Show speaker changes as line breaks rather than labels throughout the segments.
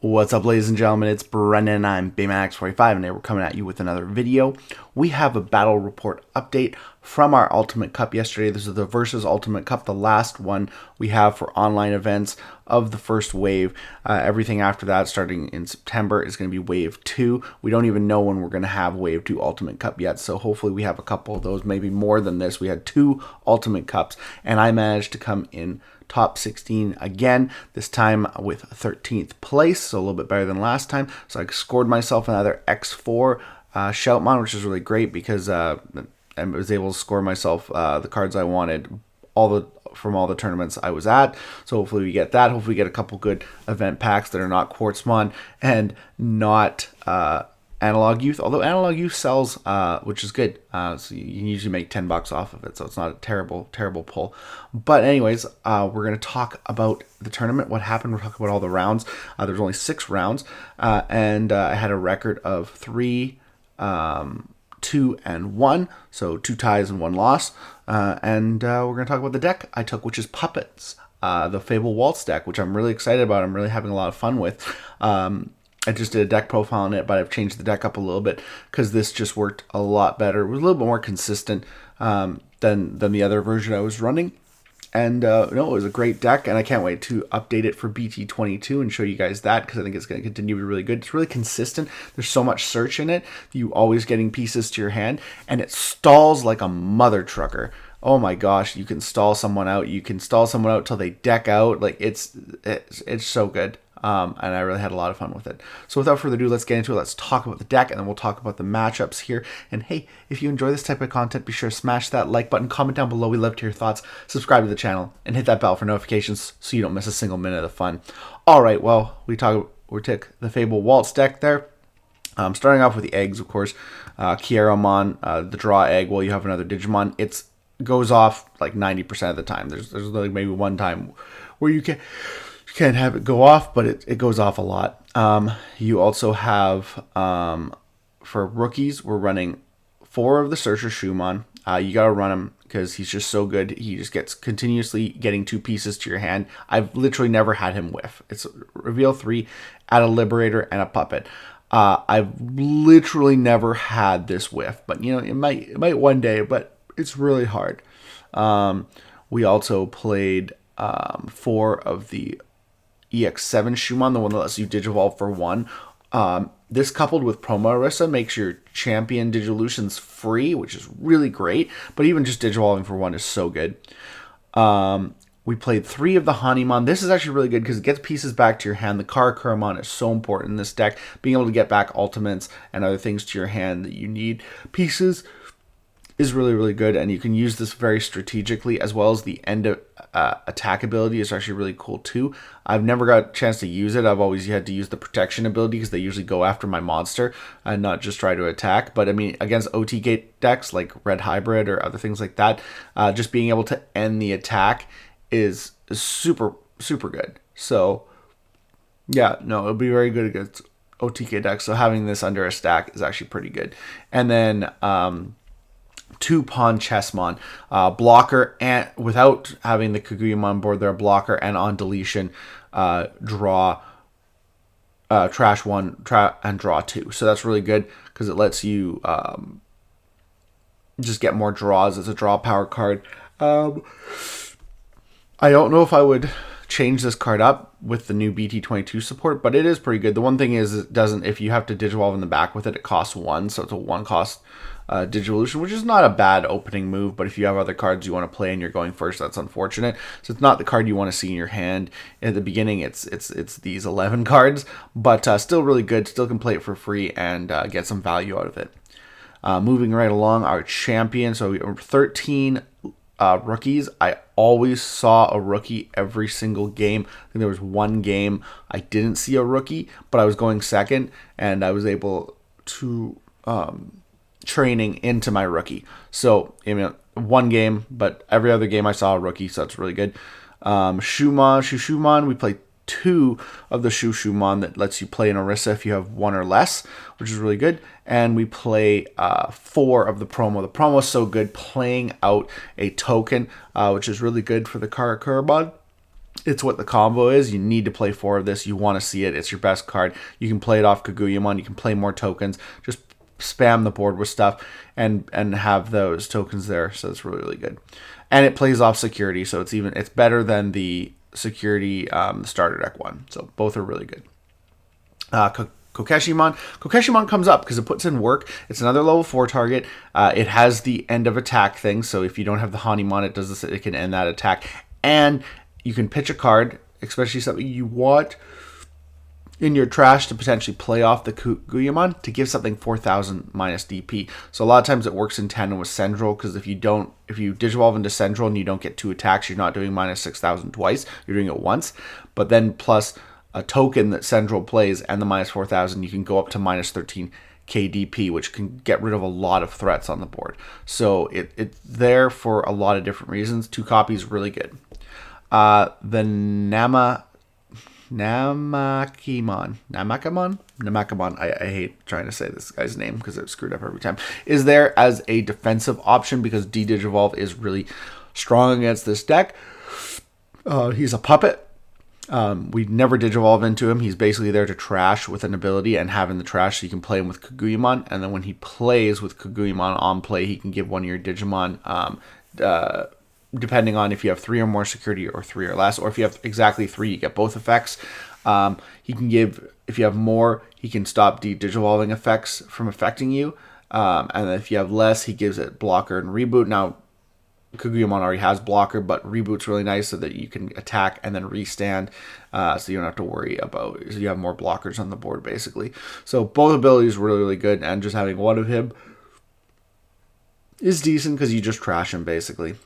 What's up, ladies and gentlemen? It's Brennan. I'm Baymax45, and today we're coming at you with another video. We have a battle report update from our Ultimate Cup yesterday. This is the Versus Ultimate Cup, the last one we have for online events of the first wave. Everything after that, starting in September, is going to be Wave 2. We don't even know when we're going to have Wave 2 Ultimate Cup yet, so hopefully we have a couple of those, maybe more than this. We had 2 Ultimate Cups, and I managed to come in top 16 again, this time with 13th place, so a little bit better than last time. So I scored myself another X4 Shoutmon, which is really great because I was able to score myself the cards I wanted from all the tournaments I was at. So hopefully we get that. Hopefully we get a couple good event packs that are not Quartzmon and not Analog Youth, although Analog Youth sells, which is good. So you can usually make $10 off of it, so it's not a terrible pull. But anyways, we're going to talk about the tournament, what happened. We're talking about all the rounds. There's only 6 rounds, and I had a record of 3, 2, and 1, so 2 ties and 1 loss. And we're going to talk about the deck I took, which is Puppets, the Fable Waltz deck, which I'm really excited about. I'm really having a lot of fun with. I just did a deck profile on it, but I've changed the deck up a little bit because this just worked a lot better. It was a little bit more consistent than the other version I was running. And no, it was a great deck, and I can't wait to update it for BT22 and show you guys that because I think it's going to continue to be really good. It's really consistent. There's so much search in it. You always getting pieces to your hand, and it stalls like a mother trucker. Oh my gosh, you can stall someone out. You can stall someone out till they deck out. Like it's so good. And I really had a lot of fun with it. So without further ado, let's get into it. Let's talk about the deck, and then we'll talk about the matchups here. And hey, if you enjoy this type of content, be sure to smash that like button, comment down below. We love to hear your thoughts. Subscribe to the channel, and hit that bell for notifications so you don't miss a single minute of fun. All right, well, we took the Fable Waltz deck there. Starting off with the eggs, of course. Kieramon, the draw egg. Well, you have another Digimon. It goes off like 90% of the time. There's like maybe one time where you can't have it go off, but it goes off a lot. You also have, for rookies, we're running 4 of the Searcher Shumon. You got to run him because he's just so good. He just gets continuously getting 2 pieces to your hand. I've literally never had him whiff. It's reveal 3, add a Liberator, and a Puppet. I've literally never had this whiff, but you know, it might one day, but it's really hard. We also played 4 of the EX7 Shumon, the one that lets you Digivolve for 1. This coupled with Promo Orisa makes your champion Digivolutions free, which is really great. But even just Digivolving for 1 is so good. We played 3 of the Hanimon. This is actually really good because it gets pieces back to your hand. The Karakuramon is so important in this deck. Being able to get back ultimates and other things to your hand that you need pieces is really, really good, and you can use this very strategically, as well as the end of attack ability is actually really cool too. I've never got a chance to use it. I've always had to use the protection ability because they usually go after my monster and not just try to attack. But I mean, against OT gate decks like Red Hybrid or other things like that, just being able to end the attack is super, super good. So yeah, no, it'll be very good against OTK decks. So having this under a stack is actually pretty good. And then 2-pawn Chessmon, blocker, and without having the Kaguyam on board, they're a blocker, and on deletion, draw, trash 1, and draw 2. So that's really good because it lets you just get more draws. It's a draw power card. I don't know if I would change this card up with the new BT22 support, but it is pretty good. The one thing is it doesn't, if you have to Digivolve in the back with it, it costs 1, so it's a 1 cost Digivolution, which is not a bad opening move, but if you have other cards you want to play and you're going first, that's unfortunate. So it's not the card you want to see in your hand at the beginning. It's these 11 cards, but still really good. Still can play it for free and get some value out of it. Moving right along, our champion. So we are 13 rookies. I always saw a rookie every single game. I think there was one game I didn't see a rookie, but I was going second, and I was able to training into my rookie. So I mean, one game, but every other game I saw a rookie, so that's really good. Shumon, we played 2 of the Shumon that lets you play an Orisa if you have 1 or less, which is really good. And we play 4 of the promo. The promo is so good, playing out a token, which is really good for the Karakuramon. It's what the combo is. You need to play 4 of this. You want to see it. It's your best card. You can play it off Kaguyamon. You can play more tokens. Just spam the board with stuff and have those tokens there. So it's really, really good. And it plays off security, so it's better than the security starter deck one. So both are really good. Kokeshimon. Kokeshimon comes up because it puts in work. It's another level 4 target. It has the end of attack thing, so if you don't have the Hanimon, it does this. It can end that attack. And you can pitch a card, especially something you want in your trash to potentially play off the Kaguyamon to give something 4,000 minus DP. So a lot of times it works in tandem with Central, because if you Digivolve into Central and you don't get 2 attacks, you're not doing minus 6,000 twice. You're doing it once. But then plus a token that Central plays and the minus 4,000, you can go up to minus 13 KDP, which can get rid of a lot of threats on the board. So it's there for a lot of different reasons. 2 copies, really good. The Namakamon, I hate trying to say this guy's name because it's screwed up every time, is there as a defensive option because D-Digivolve is really strong against this deck. He's a puppet. We never Digivolve into him. He's basically there to trash with an ability and have in the trash so you can play him with Kaguyamon. And then when he plays with Kaguyamon on play, he can give one of your Digimon, depending on if you have 3 or more security or 3 or less, or if you have exactly 3, you get both effects. He can give, if you have more, he can stop Digivolving effects from affecting you. And if you have less, he gives it blocker and reboot. Now, Kaguyamon already has blocker, but reboot's really nice so that you can attack and then restand, so you don't have to worry about, so you have more blockers on the board basically. So both abilities are really, really good, and just having one of him is decent because you just trash him basically.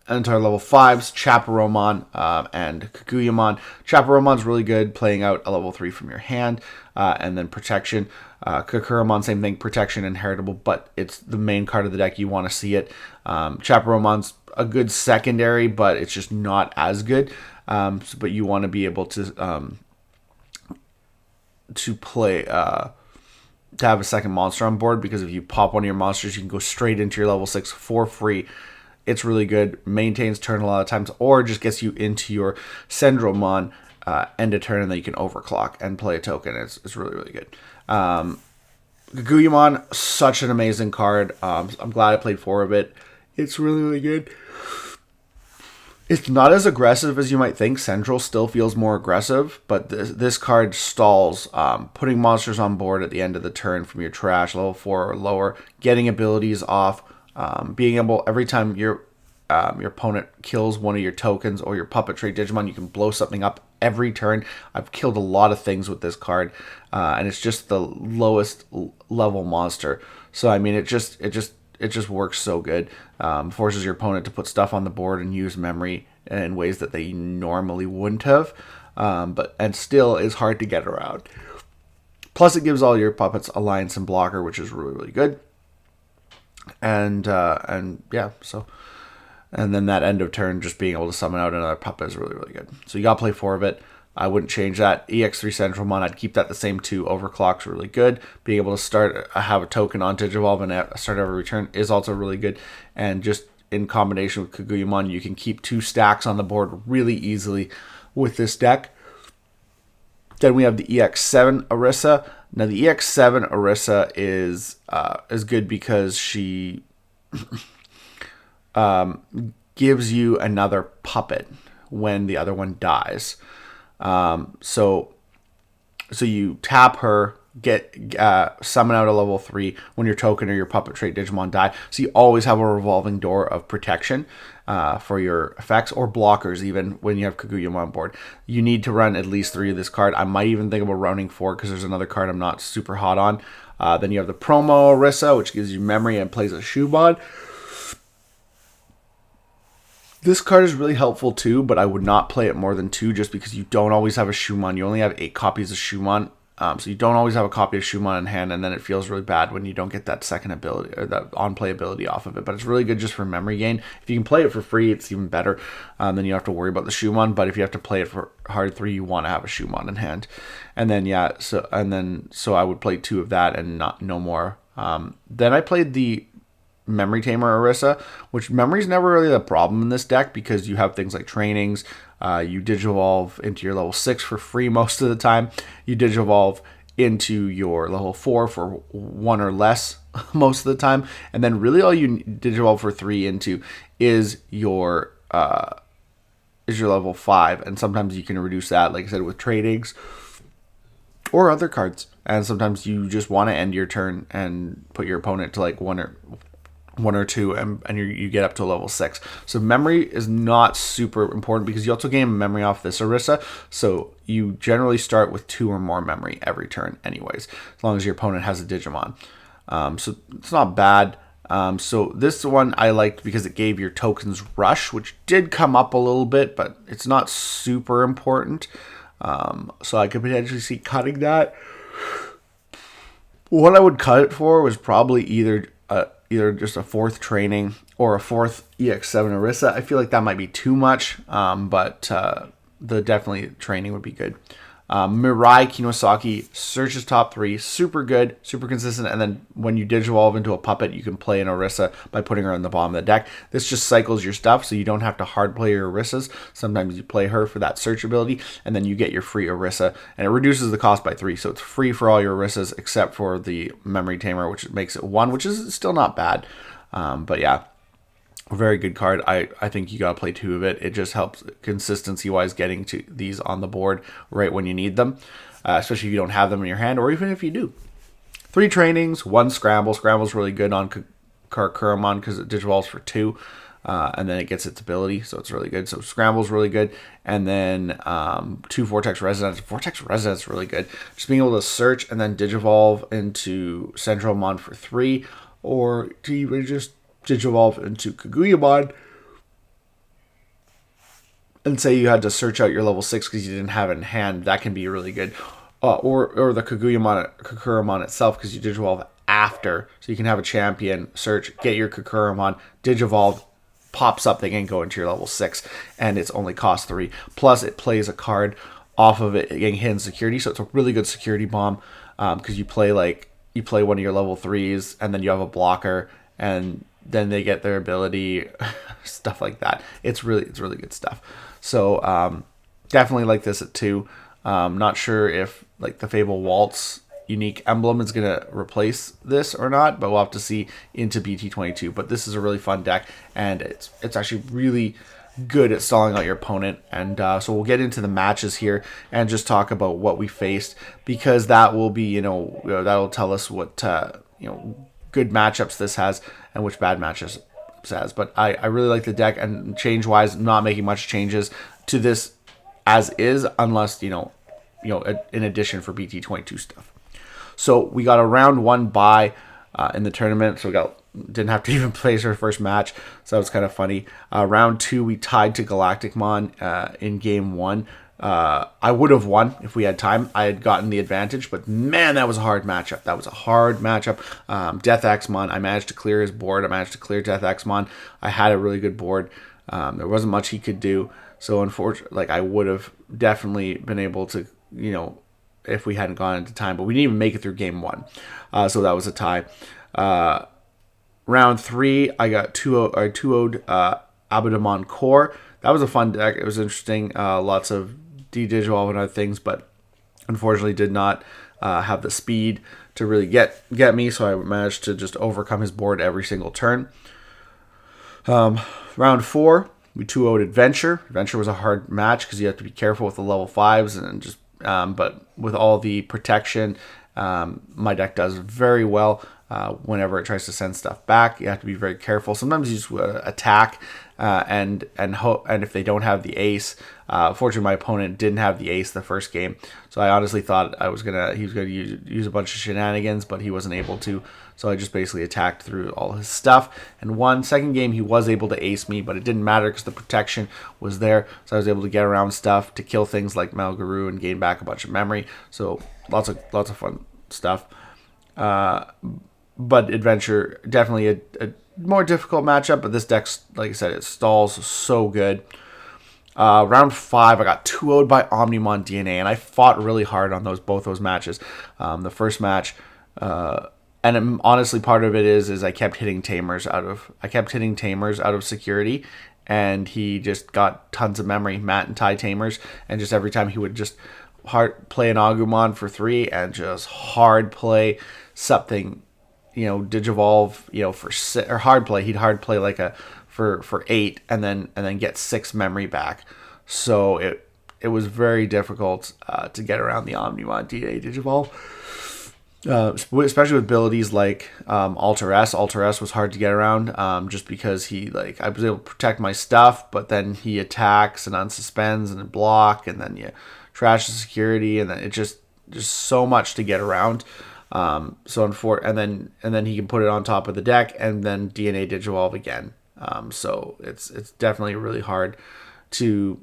Enter level 5s, Chaperomon and Kaguyamon. Chaperomon's really good, playing out a level 3 from your hand, and then protection. Kakuramon, same thing, protection, inheritable, but it's the main card of the deck. You want to see it. Chaperomon's a good secondary, but it's just not as good. But you want to be able to play to have a second monster on board, because if you pop one of your monsters, you can go straight into your level 6 for free. It's really good. Maintains turn a lot of times, or just gets you into your Sendromon end of turn, and then you can overclock and play a token. It's really, really good. Kaguyamon, such an amazing card. I'm glad I played 4 of it. It's really, really good. It's not as aggressive as you might think. Central still feels more aggressive, but this card stalls, putting monsters on board at the end of the turn from your trash, level 4 or lower, getting abilities off, being able, every time your opponent kills one of your tokens or your puppet trait Digimon, you can blow something up every turn. I've killed a lot of things with this card, and it's just the lowest level monster. So I mean, it just works so good. Forces your opponent to put stuff on the board and use memory in ways that they normally wouldn't have, and still is hard to get around. Plus, it gives all your puppets alliance and blocker, which is really, really good. And yeah, so, and then that end of turn, just being able to summon out another puppet is really, really good. So you gotta play 4 of it. I wouldn't change that. EX3 Centralmon, I'd keep that the same 2. Overclock's really good. Being able to have a token on Digivolve and start every turn is also really good. And just in combination with Kaguyamon, you can keep 2 stacks on the board really easily with this deck. Then we have the EX7 Orisa. Now the EX7 Orisa is good because she gives you another puppet when the other one dies. So you tap her, get summon out a level 3 when your token or your puppet trait Digimon die. So you always have a revolving door of protection for your effects or blockers, even when you have Kaguyamon on board. You need to run at least 3 of this card. I might even think about running 4 because there's another card I'm not super hot on. Then you have the Promo Orisa, which gives you memory and plays a Shoebon. This card is really helpful too, but I would not play it more than 2 just because you don't always have a Shumon. You only have 8 copies of Shumon, so you don't always have a copy of Shumon in hand, and then it feels really bad when you don't get that second ability or that on-play ability off of it. But it's really good just for memory gain. If you can play it for free, it's even better. Then you don't have to worry about the Shumon, but if you have to play it for hard 3, you want to have a Shumon in hand. And then yeah, so I would play 2 of that and no more. Then I played the Memory Tamer Orisa, which memory's never really the problem in this deck because you have things like trainings. You Digivolve into your level 6 for free most of the time. You Digivolve into your level 4 for 1 or less most of the time. And then really all you Digivolve for 3 into is your level 5. And sometimes you can reduce that, like I said, with trainings or other cards. And sometimes you just want to end your turn and put your opponent to like one or two, and you get up to level 6. So memory is not super important because you also gain memory off this Orisa. So you generally start with 2 or more memory every turn anyways, as long as your opponent has a Digimon. So it's not bad. So this one I liked because it gave your tokens rush, which did come up a little bit, but it's not super important. So I could potentially see cutting that. What I would cut it for was probably either just a 4th training or a 4th EX7 Orisa. I feel like that might be too much, but the definitely training would be good. Mirai Kinosaki searches top 3, super good, super consistent, and then when you Digivolve into a puppet, you can play an Orisa by putting her on the bottom of the deck. This just cycles your stuff, so you don't have to hard play your Orisas. Sometimes you play her for that search ability, and then you get your free Orisa, and it reduces the cost by 3, so it's free for all your Orisas except for the Memory Tamer, which makes it 1, which is still not bad. But yeah, a very good card. I think you got to play 2 of it. It just helps consistency-wise getting to these on the board right when you need them, especially if you don't have them in your hand, or even if you do. 3 trainings, 1 scramble. Scramble's really good on Kakuramon because it Digivolves for 2, and then it gets its ability, so it's really good. So Scramble's really good, and then 2 Vortex Resonance. Vortex Resonance is really good. Just being able to search and then Digivolve into Centralmon for 3, or to even just Digivolve into Kaguyamon and say you had to search out your level 6 because you didn't have it in hand. That can be really good. Or the Kakuramon itself because you Digivolve after. So you can have a champion, search, get your Kakuramon, Digivolve, pops up, they can go into your level 6, and it's only cost 3. Plus it plays a card off of it getting hidden security, so it's a really good security bomb because you play one of your level 3s and then you have a blocker, and then they get their ability, stuff like that. It's really good stuff. So definitely like this at 2. Not sure if like the Fable Waltz unique emblem is going to replace this or not, but we'll have to see into BT22. But this is a really fun deck, and it's actually really good at stalling out your opponent. And so we'll get into the matches here and just talk about what we faced, because that will be, that'll tell us what, good matchups this has and which bad matches this has. But I really like the deck, and change-wise, not making much changes to this as is, unless, in addition for BT22 stuff. So we got a round 1 bye in the tournament, so didn't have to even play our first match, so that was kind of funny. Round 2, we tied to Galacticmon in game 1. I would have won if we had time. I had gotten the advantage, but man, that was a hard matchup. Death Axmon, I managed to clear his board. I managed to clear Death Axmon. I had a really good board. There wasn't much he could do. So unfortunately, I would have definitely been able to, if we hadn't gone into time, but we didn't even make it through game 1. So that was a tie. Round 3, I got 2-0'd Abadamon Core. That was a fun deck. It was interesting. Lots of Digivolve and other things, but unfortunately did not have the speed to really get me, so I managed to just overcome his board every single turn. Round 4, we 2-0'd Adventure. Adventure was a hard match because you have to be careful with the level 5s, and just but with all the protection, my deck does very well. Whenever it tries to send stuff back, you have to be very careful. Sometimes you just attack and hope, and if they don't have the ace, fortunately my opponent didn't have the ace the first game, so I honestly thought he was gonna use a bunch of shenanigans, but he wasn't able to. So I just basically attacked through all his stuff and won. Second game he was able to ace me, but it didn't matter because the protection was there, so I was able to get around stuff to kill things like Melgaroo and gain back a bunch of memory. So lots of fun stuff. But Adventure, definitely a more difficult matchup, but this deck, like I said, it stalls so good. Round 5, I got 2-0'd by Omnimon DNA, and I fought really hard on both those matches. The first match, honestly, part of it is I kept hitting tamers out of security, and he just got tons of memory, Matt and Ty tamers, and just every time he would just hard play an Agumon for 3 and just hard play something, Digivolve, for 6, or hard play. He'd hard play like a for 8 and then get 6 memory back. So it was very difficult to get around the Omnimon DNA Digivolve. Especially with abilities like Alter S. Alter S was hard to get around, just because I was able to protect my stuff, but then he attacks and unsuspends and block, and then you trash the security, and then it just so much to get around. And then he can put it on top of the deck and then DNA Digivolve again. So it's definitely really hard to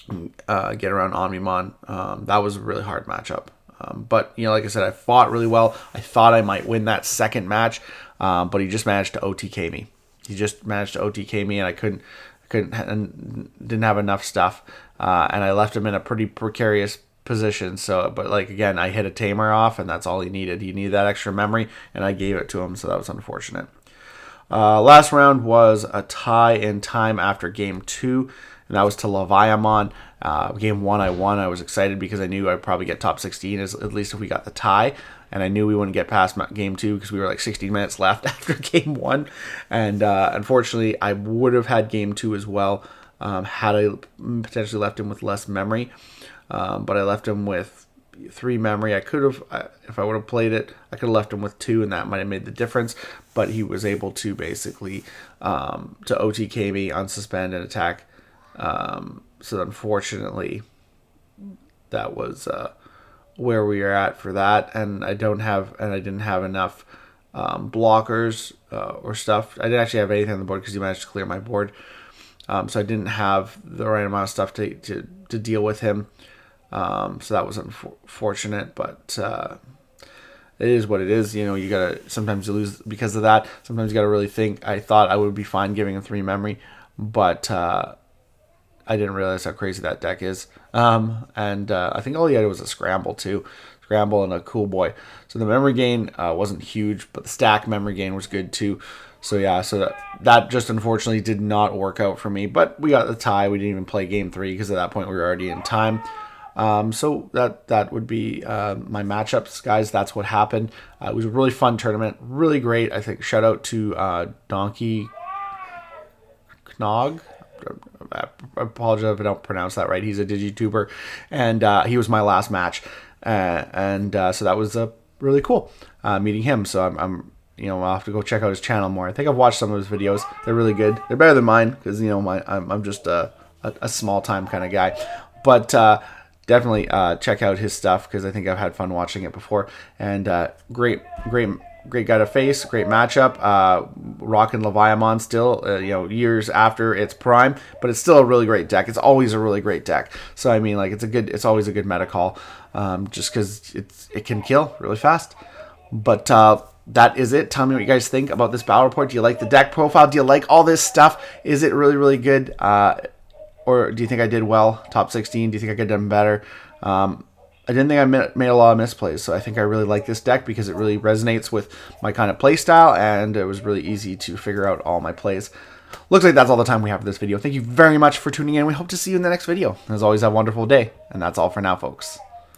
get around Omnimon. That was a really hard matchup. But like I said, I fought really well. I thought I might win that second match, but he just managed to OTK me. And I couldn't and didn't have enough stuff, and I left him in a pretty precarious position. So, but again, I hit a tamer off, and that's all he needed. He needed that extra memory, and I gave it to him. So that was unfortunate. Last round was a tie in time after game 2. And that was to Leviamon. Game 1 I won. I was excited because I knew I'd probably get top 16, at least if we got the tie. And I knew we wouldn't get past game 2 because we were 16 minutes left after game 1. And unfortunately, I would have had game 2 as well, had I potentially left him with less memory. But I left him with 3 memory. I could have, if I would have played it, I could have left him with 2, and that might have made the difference. But he was able to basically to OTK me, unsuspend, and attack. So unfortunately, that was where we are at for that, and I didn't have enough blockers or stuff. I didn't actually have anything on the board because he managed to clear my board, so I didn't have the right amount of stuff to deal with him. So that was unfortunate, but it is what it is. You gotta, sometimes you lose because of that. Sometimes you gotta really think. I thought I would be fine giving him 3 memory, but I didn't realize how crazy that deck is. I think all he had was a scramble too. Scramble and a cool boy. So the memory gain wasn't huge, but the stack memory gain was good too. So yeah, that just unfortunately did not work out for me. But we got the tie. We didn't even play game 3 because at that point we were already in time. So that would be my matchups, guys. That's what happened. It was a really fun tournament. Really great. I think shout out to Donkey Knog. I apologize if I don't pronounce that right. He's a DigiTuber, and he was my last match, so that was really cool meeting him. So I'll have to go check out his channel more. I think I've watched some of his videos. They're really good. They're better than mine because I'm just a small time kind of guy, but definitely check out his stuff because I think I've had fun watching it before. And great guy to face, great matchup. Rockin' Leviamon still, years after its prime, but it's still a really great deck. It's always a really great deck. So I mean, it's always a good meta call, just because it can kill really fast. But that is it. Tell me what you guys think about this battle report. Do you like the deck profile? Do you like all this stuff? Is it really, really good? Or do you think I did well? Top 16? Do you think I could have done better? I didn't think I made a lot of misplays, so I think I really like this deck because it really resonates with my kind of play style, and it was really easy to figure out all my plays. Looks like that's all the time we have for this video. Thank you very much for tuning in. We hope to see you in the next video. As always, have a wonderful day, and that's all for now, folks.